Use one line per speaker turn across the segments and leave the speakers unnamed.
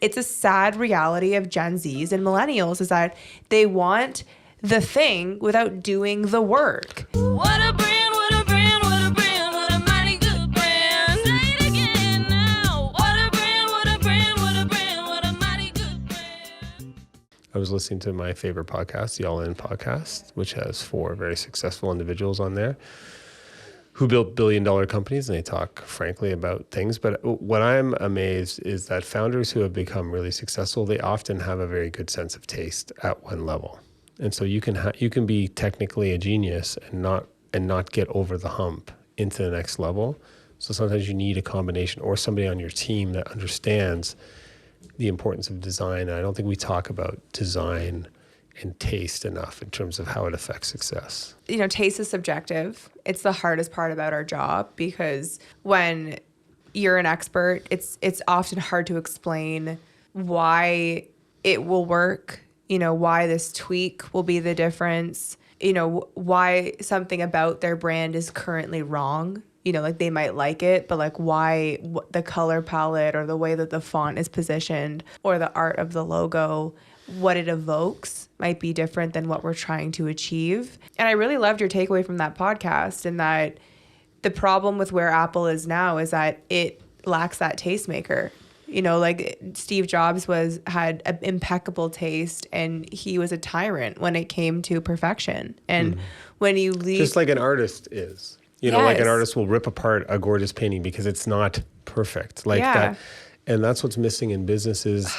it's a sad reality of Gen Zs and millennials is that they want the thing without doing the work.
What a brand, what a brand, what a brand, what a mighty good brand. Say it again now. What a brand, what a brand, what a brand, what a mighty good brand.
I was listening to my favorite podcast, the All In podcast, which has 4 very successful individuals on there who built billion-dollar companies, and they talk frankly about things. But what I'm amazed is that founders who have become really successful, they often have a very good sense of taste at one level. And so you can be technically a genius and not get over the hump into the next level. So sometimes you need a combination or somebody on your team that understands the importance of design. And I don't think we talk about design and taste enough in terms of how it affects success.
You know, taste is subjective. It's the hardest part about our job because when you're an expert, it's often hard to explain why it will work, you know, why this tweak will be the difference, you know, why something about their brand is currently wrong. You know, like they might like it, but like why the color palette or the way that the font is positioned or the art of the logo, what it evokes might be different than what we're trying to achieve. And I really loved your takeaway from that podcast, and that the problem with where Apple is now is that it lacks that tastemaker. You know, like Steve Jobs had an impeccable taste, and he was a tyrant when it came to perfection. And when you leave,
just like an artist is, you know, like an artist will rip apart a gorgeous painting because it's not perfect, like that. And that's what's missing in businesses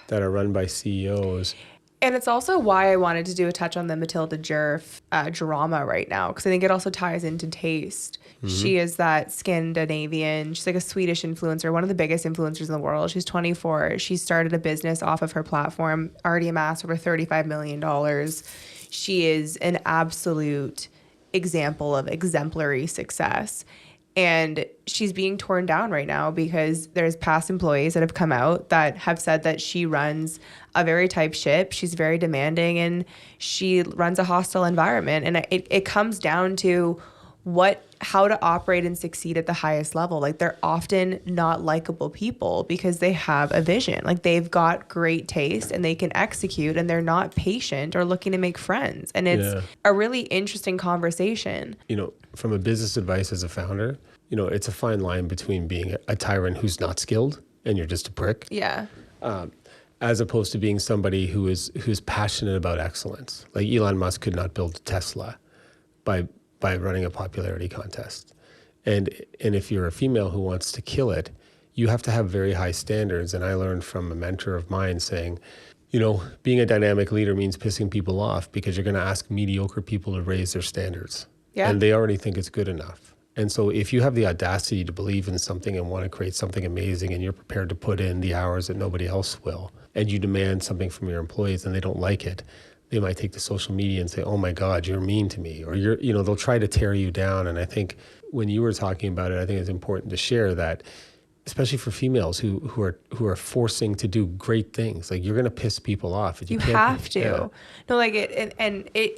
that are run by CEOs.
And it's also why I wanted to do a touch on the Matilda Djerf drama right now, because I think it also ties into taste. She is that Scandinavian. She's like a Swedish influencer, one of the biggest influencers in the world. She's 24. She started a business off of her platform, already amassed over $35 million. She is an absolute example of exemplary success. And she's being torn down right now because there's past employees that have come out that have said that she runs a very tight ship. She's very demanding and she runs a hostile environment. And it comes down to how to operate and succeed at the highest level. Like, they're often not likable people because they have a vision. Like, they've got great taste and they can execute, and they're not patient or looking to make friends. And it's a really interesting conversation.
You know, from a business advice as a founder, you know, it's a fine line between being a tyrant who's not skilled and you're just a prick.
Yeah.
As opposed to being somebody who's passionate about excellence. Like Elon Musk could not build Tesla by running a popularity contest. And if you're a female who wants to kill it, you have to have very high standards. And I learned from a mentor of mine saying, you know, being a dynamic leader means pissing people off because you're going to ask mediocre people to raise their standards. Yeah. And they already think it's good enough. And so if you have the audacity to believe in something and want to create something amazing, and you're prepared to put in the hours that nobody else will, and you demand something from your employees and they don't like it, they might take to social media and say, oh my God, you're mean to me, or they'll try to tear you down. And I think when you were talking about it, I think it's important to share that, especially for females who are forcing to do great things. Like, you're going to piss people off.
You have to. Yeah. No, like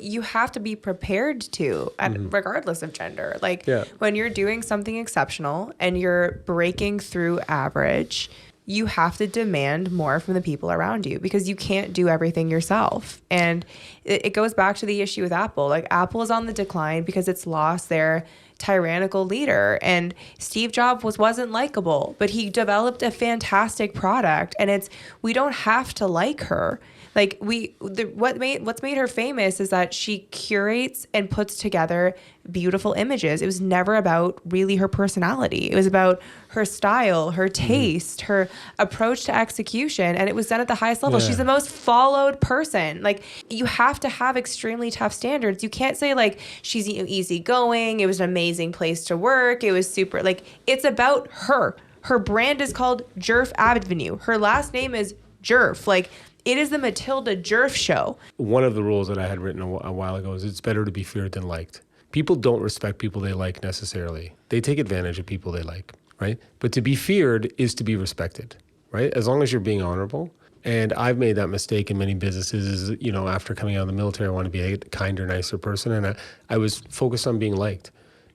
you have to be prepared to, regardless of gender. Like, when you're doing something exceptional and you're breaking through average, you have to demand more from the people around you because you can't do everything yourself. And it goes back to the issue with Apple. Like, Apple is on the decline because it's lost their tyrannical leader. And Steve Jobs wasn't likable, but he developed a fantastic product. And we don't have to like her. Like, what's made her famous is that she curates and puts together beautiful images. It was never about really her personality. It was about her style, her taste, her approach to execution, and it was done at the highest level. Yeah. She's the most followed person. Like, you have to have extremely tough standards. You can't say like she's easygoing. It was an amazing place to work. It was super. Like, it's about her. Her brand is called Djerf Avenue. Her last name is Djerf. Like, it is the Matilda Djerf show. One
of the rules that I had written a while ago is it's better to be feared than liked. People don't respect people they like necessarily. They take advantage of people they like, right? But to be feared is to be respected, right? As long as you're being honorable. And I've made that mistake in many businesses. Is, after coming out of the military, I want to be a kinder, nicer person. And I was focused on being liked.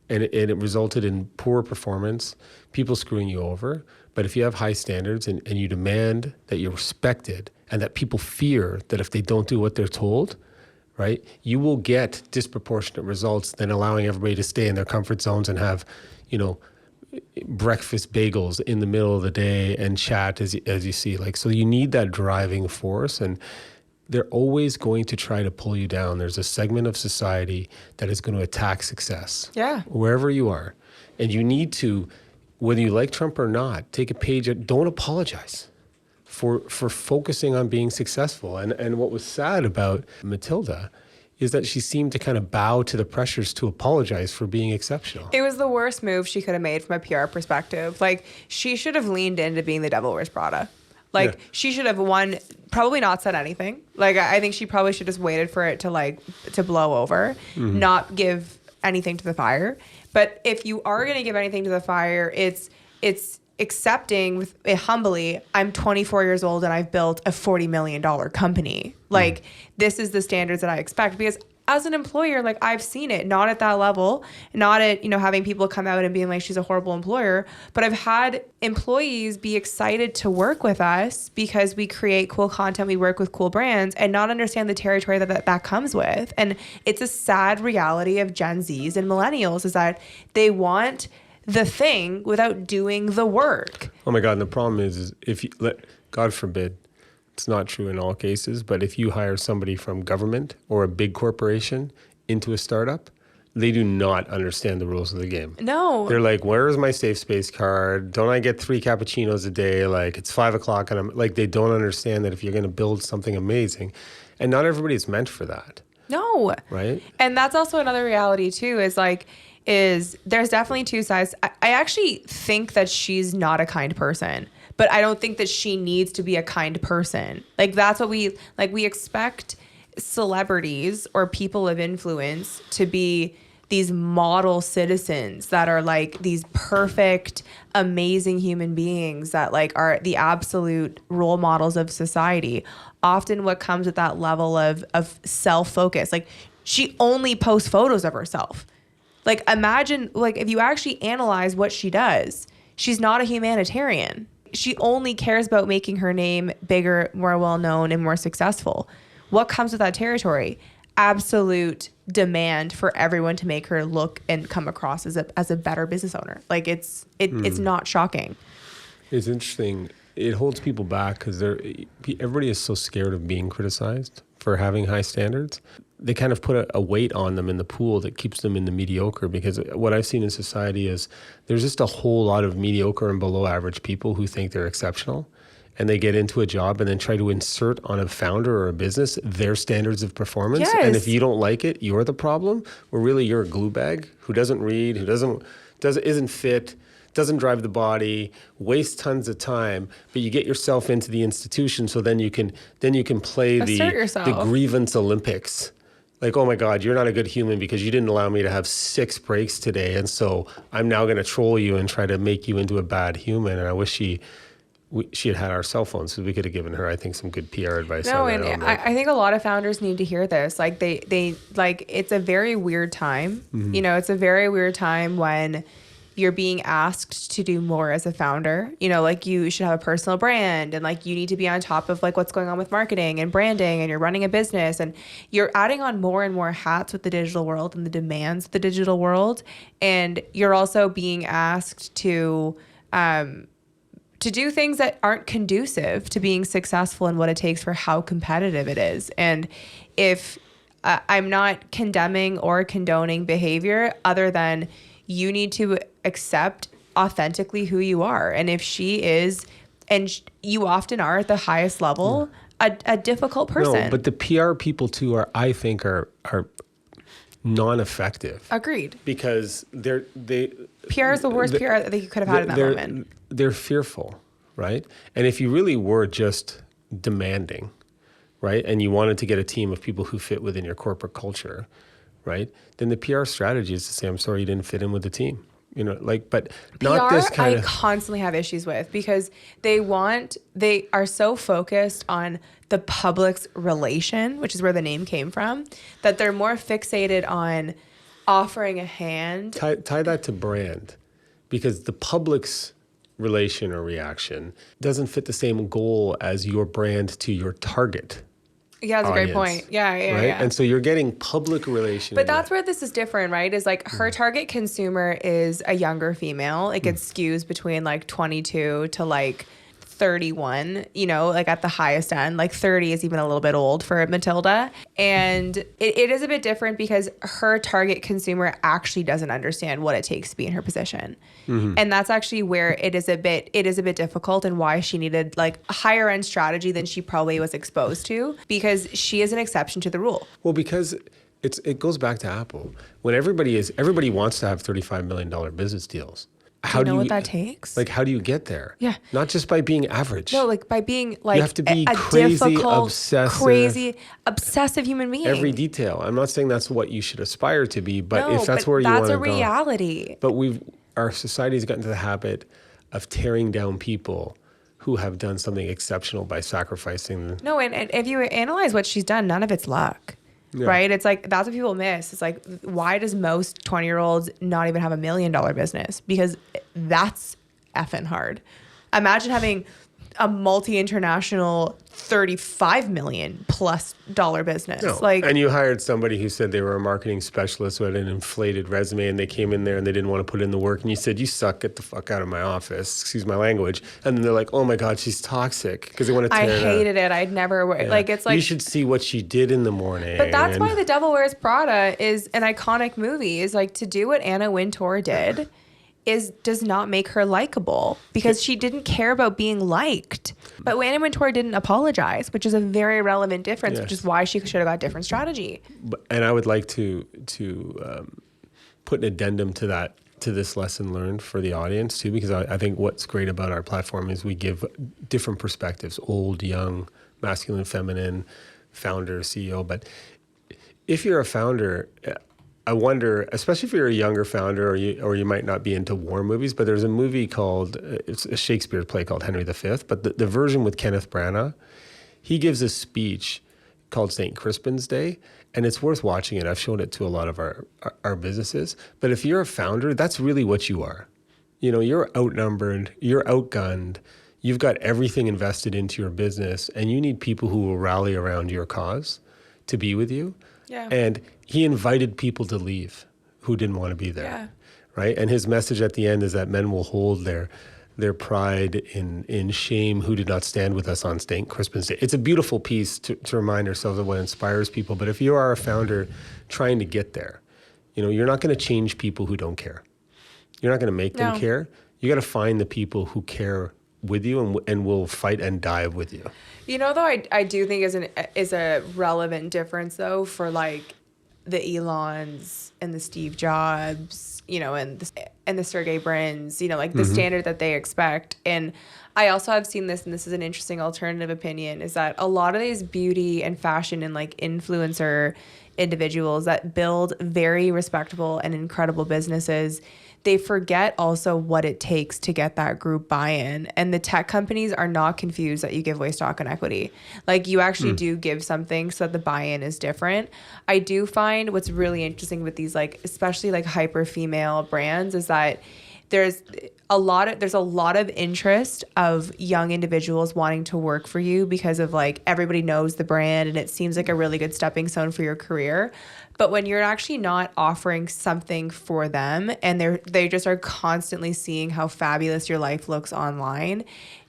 And it resulted in poor performance, people screwing you over. But if you have high standards and you demand that you're respected and that people fear that if they don't do what they're told, right, you will get disproportionate results than allowing everybody to stay in their comfort zones and have, breakfast bagels in the middle of the day and chat as you see. Like, so you need that driving force, and they're always going to try to pull you down. There's a segment of society that is going to attack success.
Yeah.
Wherever you are. And you need to, whether you like Trump or not, take a page, don't apologize for focusing on being successful. And what was sad about Matilda is that she seemed to kind of bow to the pressures to apologize for being exceptional.
It was the worst move she could have made from a PR perspective. Like, she should have leaned into being the Devil Wears Prada. Like, she should have probably not said anything. Like, I think she probably should have just waited for it to blow over, not give anything to the fire. But if you are going to give anything to the fire, it's accepting humbly, I'm 24 years old and I've built a $40 million company. Like, this is the standards that I expect. Because as an employer, like, I've seen it, not at that level, not at, having people come out and being like, she's a horrible employer, but I've had employees be excited to work with us because we create cool content, we work with cool brands, and not understand the territory that comes with. And it's a sad reality of Gen Zs and millennials is that they want the thing without doing the work.
Oh my God. And the problem is if you God forbid, it's not true in all cases, but if you hire somebody from government or a big corporation into a startup, they do not understand the rules of the game.
No.
They're like, where is my safe space card? Don't I get 3 cappuccinos a day? Like, it's 5 o'clock and I'm like, they don't understand that if you're going to build something amazing, and not everybody is meant for that.
No.
Right.
And that's also another reality too, is there's definitely two sides. I actually think that she's not a kind person, but I don't think that she needs to be a kind person. Like, that's what we expect celebrities or people of influence to be these model citizens that are like these perfect, amazing human beings that like are the absolute role models of society. Often what comes with that level of self-focus, like, she only posts photos of herself. Like, imagine, like, if you actually analyze what she does, she's not a humanitarian. She only cares about making her name bigger, more well-known, and more successful. What comes with that territory? Absolute demand for everyone to make her look and come across as a better business owner. Like, it's not shocking.
It's interesting. It holds people back because everybody is so scared of being criticized for having high standards. They kind of put a weight on them in the pool that keeps them in the mediocre, because what I've seen in society is there's just a whole lot of mediocre and below average people who think they're exceptional, and they get into a job and then try to insert on a founder or a business their standards of performance.
Yes.
And if you don't like it, you're the problem, where really you're a glue bag who doesn't read, who isn't fit, doesn't drive the body, wastes tons of time, but you get yourself into the institution so then you can play the grievance Olympics. Like, oh my God, you're not a good human because you didn't allow me to have 6 breaks today, and so I'm now going to troll you and try to make you into a bad human. And I wish she had our cell phones so we could have given her, I think, some good PR advice.
No, and I think a lot of founders need to hear this. Like, they like, it's a very weird time. Mm-hmm. It's a very weird time when you're being asked to do more as a founder. Like, you should have a personal brand, and like, you need to be on top of like what's going on with marketing and branding, and you're running a business, and you're adding on more and more hats with the digital world and the demands of the digital world. And you're also being asked to do things that aren't conducive to being successful and what it takes for how competitive it is. And if I'm not condemning or condoning behavior other than you need to accept authentically who you are. And if she is, and you often are at the highest level, a difficult person.
No, but the PR people too I think are non-effective.
Agreed.
Because PR
is the worst PR that you could have had in that moment.
They're fearful, right? And if you really were just demanding, right, and you wanted to get a team of people who fit within your corporate culture, right, then the PR strategy is to say, I'm sorry you didn't fit in with the team. But
PR,
not this kind of...
I constantly have issues with, because they are so focused on the public's relation, which is where the name came from, that they're more fixated on offering a hand.
Tie that to brand, because the public's relation or reaction doesn't fit the same goal as your brand to your target.
Yeah, that's a great
audience,
point. Yeah,
right?
yeah.
And so you're getting public relation.
But that's where this is different, right? Is like her target consumer is a younger female. It gets skews between like 22 to like 31, you know, like at the highest end. Like 30 is even a little bit old for Matilda. And it is a bit different because her target consumer actually doesn't understand what it takes to be in her position. And that's actually where it is a bit difficult, and why she needed like a higher end strategy than she probably was exposed to, because she is an exception to the rule.
Well, because it goes back to Apple. When everybody wants to have $35 million business deals.
Do you know what that takes?
Like, how do you get there?
Yeah.
Not just by being average.
No, like by being like
you have to be
a
crazy,
difficult,
obsessive.
obsessive human being.
Every detail. I'm not saying that's what you should aspire to be, but
No,
if that's
but
where you want
that's
to
a
go.
reality.
But our society's gotten into the habit of tearing down people who have done something exceptional by sacrificing.
No, and if you analyze what she's done, none of it's luck.
Yeah.
Right? It's like, that's what people miss. It's like, why does most 20-year-olds not even have $1 million business? Because that's effing hard. Imagine having a multi-international $35 million plus business.
No. And you hired somebody who said they were a marketing specialist who had an inflated resume, and they came in there and they didn't want to put in the work, and you said, you suck, get the fuck out of my office, excuse my language. And then they're like, oh my God, she's toxic, because they want to tear
I hated it. I'd never like, it's like,
you should see what she did in the morning.
but that's why The Devil Wears Prada is an iconic movie, is like, to do what Anna Wintour did does not make her likable, because she didn't care about being liked. But Anna Wintour didn't apologize, which is a very relevant difference, which is why she should have got different strategy.
And I would like to put an addendum to this lesson learned for the audience too, because I think what's great about our platform is we give different perspectives: old, young, masculine, feminine, founder, CEO. But if you're a founder, I wonder, especially if you're a younger founder, or you might not be into war movies, but there's a movie called, it's a Shakespeare play called Henry V, but the version with Kenneth Branagh, he gives a speech called St. Crispin's Day, and it's worth watching it. I've shown it to a lot of our businesses. But if you're a founder, that's really what you are. You know, you're outnumbered, you're outgunned, you've got everything invested into your business, and you need people who will rally around your cause to be with you.
Yeah.
And he invited people to leave who didn't want to be there.
Yeah.
Right? And his message at the end is that men will hold their pride in shame who did not stand with us on St. Crispin's Day. It's a beautiful piece to remind ourselves of what inspires people. But if you are a founder trying to get there, you know, you're not going to change people who don't care. You're not going to make them care. You got to find the people who care with you and will fight and die with you.
You know, though, I do think is a relevant difference, though, for like the Elons and the Steve Jobs, you know, and the Sergey Brins, you know, like the standard that they expect. And I also have seen this, and this is an interesting alternative opinion, is that a lot of these beauty and fashion and like influencer individuals that build very respectable and incredible businesses, they forget also what it takes to get that group buy-in. And the tech companies are not confused that you give away stock and equity. Like, you actually do give something so that the buy-in is different. I do find what's really interesting with these, like, especially like hyper female brands, is that there's a lot of interest of young individuals wanting to work for you because of like everybody knows the brand and it seems like a really good stepping stone for your career. But when you're actually not offering something for them and they just are constantly seeing how fabulous your life looks online,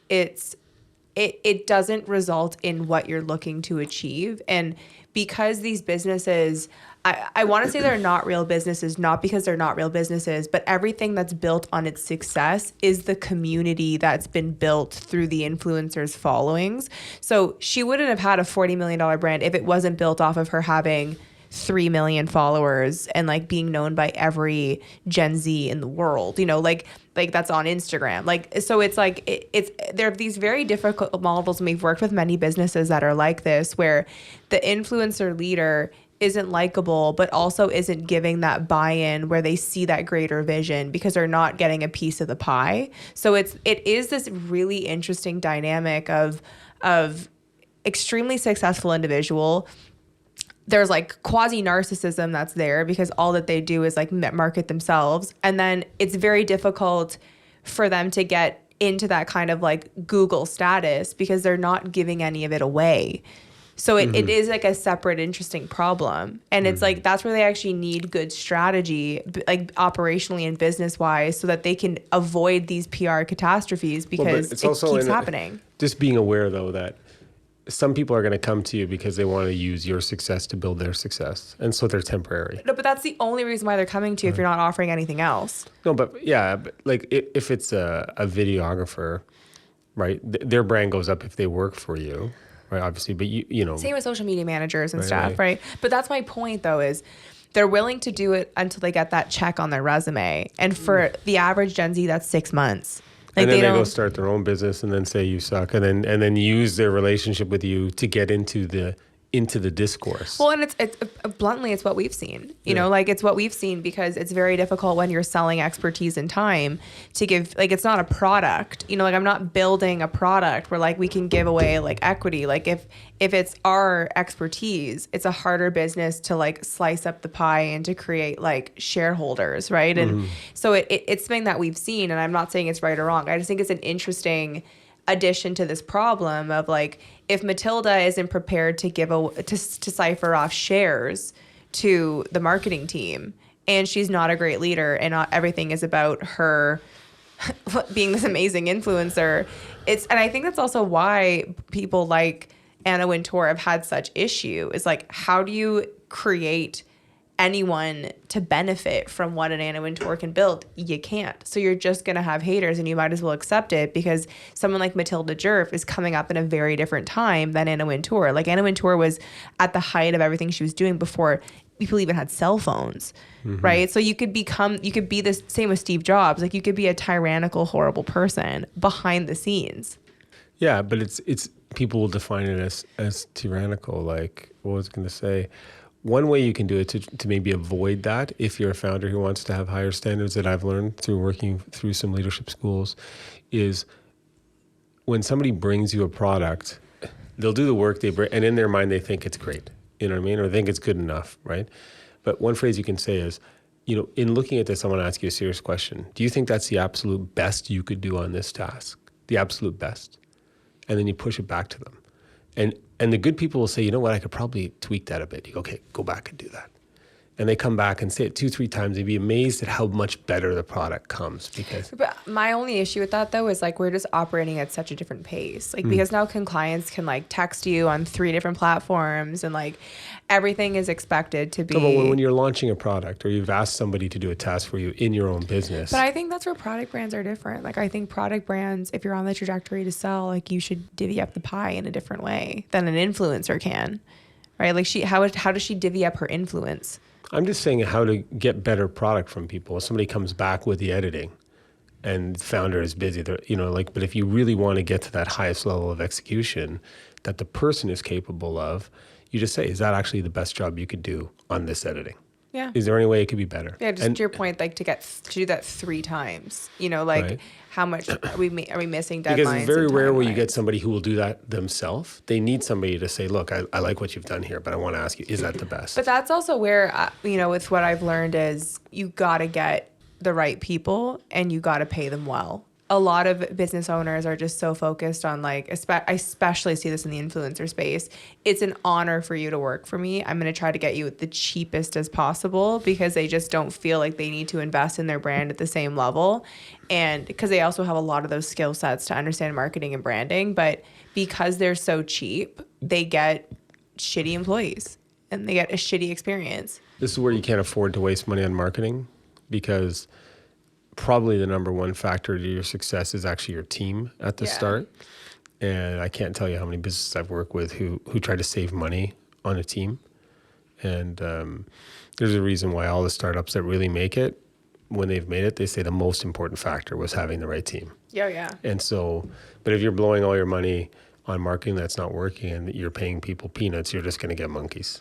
it doesn't result in what you're looking to achieve. And because these businesses, I want to say they're not real businesses, not because they're not real businesses, but everything that's built on its success is the community that's been built through the influencers' followings. So she wouldn't have had a $40 million brand if it wasn't built off of her having 3 million followers and like being known by every Gen Z in the world, you know, like that's on Instagram. Like, so it's like, there are these very difficult models. And we've worked with many businesses that are like this, where the influencer leader isn't likable, but also isn't giving that buy-in where they see that greater vision because they're not getting a piece of the pie. So it is this really interesting dynamic of extremely successful individual. There's like quasi narcissism that's there because all that they do is like market themselves. And then it's very difficult for them to get into that kind of like Google status because they're not giving any of it away. So it is like a separate, interesting problem. And it's like, that's where they actually need good strategy, like operationally and business wise, so that they can avoid these PR catastrophes because it keeps happening.
Just being aware though, that some people are going to come to you because they want to use your success to build their success. And so they're temporary.
No, but that's the only reason why they're coming to you if you're not offering anything else.
No, but like if it's a videographer, right, their brand goes up if they work for you. Right, obviously, but you know.
Same with social media managers and stuff, right? But that's my point, though, is they're willing to do it until they get that check on their resume. And for the average Gen Z, that's 6 months. Like
and then they go start their own business and then say you suck, and then use their relationship with you to get into the discourse.
Well, and it's bluntly, it's what we've seen. You know, like it's what we've seen because it's very difficult when you're selling expertise and time to give, like it's not a product. You know, like I'm not building a product where like we can give away like equity. Like if it's our expertise, it's a harder business to like slice up the pie and to create like shareholders, right? And so it's something that we've seen, and I'm not saying it's right or wrong. I just think it's an interesting addition to this problem of like, if Matilda isn't prepared to to cipher off shares to the marketing team, and she's not a great leader, and not everything is about her being this amazing influencer, and I think that's also why people like Anna Wintour have had such issue, is like, how do you create anyone to benefit from what an Anna Wintour can build? You can't. So you're just going to have haters, and you might as well accept it because someone like Matilda Djerf is coming up in a very different time than Anna Wintour. Like Anna Wintour was at the height of everything she was doing before people even had cell phones, right? So you could be the same with Steve Jobs. Like you could be a tyrannical, horrible person behind the scenes.
Yeah, but it's people will define it as tyrannical. Like, what was I going to say? One way you can do it to maybe avoid that, if you're a founder who wants to have higher standards, that I've learned through working through some leadership schools, is when somebody brings you a product, they'll do the work they bring, and in their mind they think it's great, you know what I mean, or they think it's good enough, right? But one phrase you can say is, you know, in looking at this, I want to ask you a serious question. Do you think that's the absolute best you could do on this task? The absolute best? And then you push it back to them. And the good people will say, you know what, I could probably tweak that a bit. You go, okay, go back and do that. And they come back and say it 2-3 times. They'd be amazed at how much better the product comes. But
my only issue with that, though, is like we're just operating at such a different pace. Like because now clients can like text you on 3 different platforms, and like everything is expected to be.
No, but when you're launching a product, or you've asked somebody to do a task for you in your own business.
But I think that's where product brands are different. Like I think product brands, if you're on the trajectory to sell, like you should divvy up the pie in a different way than an influencer can, right? Like how does she divvy up her influence?
I'm just saying how to get better product from people. If somebody comes back with the editing and the founder is busy, you know, like, but if you really want to get to that highest level of execution that the person is capable of, you just say, is that actually the best job you could do on this editing?
Yeah.
Is there any way it could be better?
Yeah, just to your point, like to do that 3 times, you know, like right. How much are we missing deadlines?
Because it's very rare where you get somebody who will do that themselves. They need somebody to say, look, I like what you've done here, but I want to ask you, is that the best?
But that's also where, you know, with what I've learned is you got to get the right people and you got to pay them well. A lot of business owners are just so focused on like, I especially see this in the influencer space. It's an honor for you to work for me. I'm going to try to get you the cheapest as possible because they just don't feel like they need to invest in their brand at the same level. And because they also have a lot of those skill sets to understand marketing and branding. But because they're so cheap, they get shitty employees and they get a shitty experience.
This is where you can't afford to waste money on marketing because probably the number one factor to your success is actually your team at the start. And I can't tell you how many businesses I've worked with who try to save money on a team. And there's a reason why all the startups that really make it, when they've made it, they say the most important factor was having the right team.
Yeah.
And so, but if you're blowing all your money on marketing that's not working and you're paying people peanuts, you're just going to get monkeys.